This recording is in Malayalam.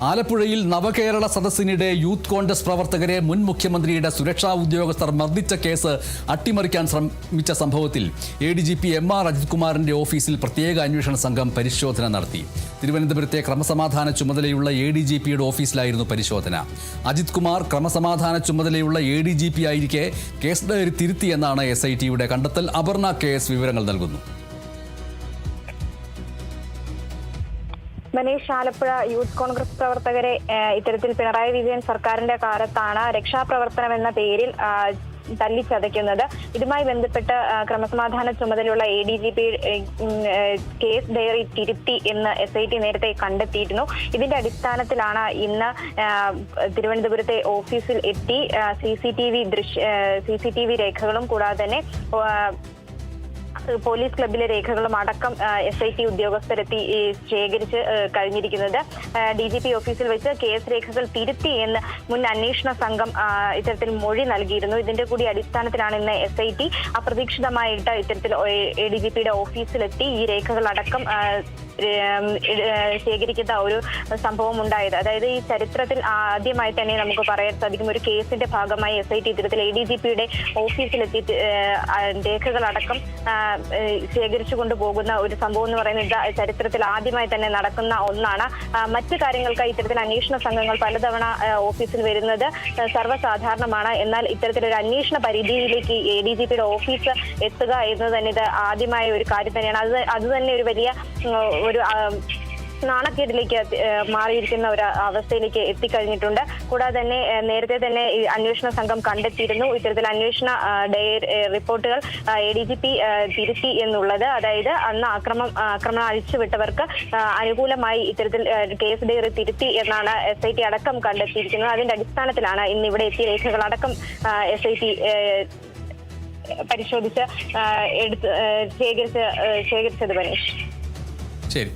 ആലപ്പുഴയിൽ നവകേരള സദസ്സിനിടെ യൂത്ത് കോൺഗ്രസ് പ്രവർത്തകരെ മുൻ മുഖ്യമന്ത്രിയുടെ സുരക്ഷാ ഉദ്യോഗസ്ഥർ മർദ്ദിച്ച കേസ് അട്ടിമറിക്കാൻ ശ്രമിച്ച സംഭവത്തിൽ ADGP MR അജിത് കുമാറിന്റെ ഓഫീസിൽ പ്രത്യേക അന്വേഷണ സംഘം പരിശോധന നടത്തി. തിരുവനന്തപുരത്തെ ക്രമസമാധാന ചുമതലയുള്ള ADGPയുടെ ഓഫീസിലായിരുന്നു പരിശോധന. അജിത് കുമാർ ക്രമസമാധാന ചുമതലയുള്ള ADGP ആയിരിക്കെ കേസ് ഡയറി തിരുത്തിയെന്നാണ് SITയുടെ കണ്ടെത്തൽ. അപർണ KS വിവരങ്ങൾ നൽകുന്നു. മനീഷ്, ആലപ്പുഴ യൂത്ത് കോൺഗ്രസ് പ്രവർത്തകരെ ഇത്തരത്തിൽ പിണറായി വിജയൻ സർക്കാരിന്റെ കാലത്താണ് രക്ഷാപ്രവർത്തനം എന്ന പേരിൽ തല്ലിച്ചതയ്ക്കുന്നത്. ഇതുമായി ബന്ധപ്പെട്ട് ക്രമസമാധാന ചുമതലയുള്ള ADGP കേസ് ഡയറി തിരുത്തി എന്ന് SIT നേരത്തെ കണ്ടെത്തിയിരുന്നു. ഇതിന്റെ അടിസ്ഥാനത്തിലാണ് ഇന്ന് തിരുവനന്തപുരത്തെ ഓഫീസിൽ എത്തി CCTV രേഖകളും കൂടാതെ തന്നെ പോലീസ് ക്ലബിലെ രേഖകളും അടക്കം SIT ഉദ്യോഗസ്ഥരെത്തി ശേഖരിച്ച് കഴിഞ്ഞിരിക്കുന്നത്. DGP ഓഫീസിൽ വെച്ച് കേസ് രേഖകൾ തിരുത്തി എന്ന് മുൻ അന്വേഷണ സംഘം ഇത്തരത്തിൽ മൊഴി നൽകിയിരുന്നു. ഇതിന്റെ കൂടി അടിസ്ഥാനത്തിലാണ് ഇന്ന് SIT അപ്രതീക്ഷിതമായിട്ട് ഇത്തരത്തിൽ ADGPയുടെ ഓഫീസിലെത്തി ഈ രേഖകൾ അടക്കം ശേഖരിക്കുന്ന ഒരു സംഭവം ഉണ്ടായത്. അതായത് ഈ ചരിത്രത്തിൽ ആദ്യമായി തന്നെ നമുക്ക് പറയാൻ സാധിക്കും, ഒരു കേസിന്റെ ഭാഗമായി SIT ഇത്തരത്തിൽ ADGPയുടെ ഓഫീസിലെത്തി രേഖകളടക്കം ശേഖരിച്ചു കൊണ്ടുപോകുന്ന ഒരു സംഭവം എന്ന് പറയുന്നത് ചരിത്രത്തിൽ ആദ്യമായി തന്നെ നടക്കുന്ന ഒന്നാണ്. മറ്റു കാര്യങ്ങൾക്കായി ഇത്തരത്തിൽ അന്വേഷണ സംഘങ്ങൾ പലതവണ ഓഫീസിൽ വരുന്നത് സർവ്വസാധാരണമാണ്. എന്നാൽ ഇത്തരത്തിലൊരു അന്വേഷണ പരിധിയിലേക്ക് ADGPയുടെ ഓഫീസ് എത്തുക എന്നത് തന്നെ ഇത് ആദ്യമായ ഒരു കാര്യം തന്നെയാണ്. അത് തന്നെ ഒരു വലിയ ഒരു നാണക്കേടിലേക്ക് മാറിയിരിക്കുന്ന ഒരു അവസ്ഥയിലേക്ക് എത്തിക്കഴിഞ്ഞിട്ടുണ്ട്. കൂടാതെ തന്നെ നേരത്തെ തന്നെ അന്വേഷണ സംഘം കണ്ടെത്തിയിരുന്നു ഇത്തരത്തിൽ അന്വേഷണ റിപ്പോർട്ടുകൾ ADGP തിരുത്തി എന്നുള്ളത്. അതായത് അന്ന് ആക്രമണം അഴിച്ചുവിട്ടവർക്ക് അനുകൂലമായി ഇത്തരത്തിൽ കേസ് ഡയറി തിരുത്തി എന്നാണ് SIT അടക്കം കണ്ടെത്തിയിരിക്കുന്നത്. അതിന്റെ അടിസ്ഥാനത്തിലാണ് ഇന്ന് ഇവിടെ എത്തിയ രേഖകളടക്കം SIT പരിശോധിച്ച് ശേഖരിച്ചത്. മനീഷ്, ശരി.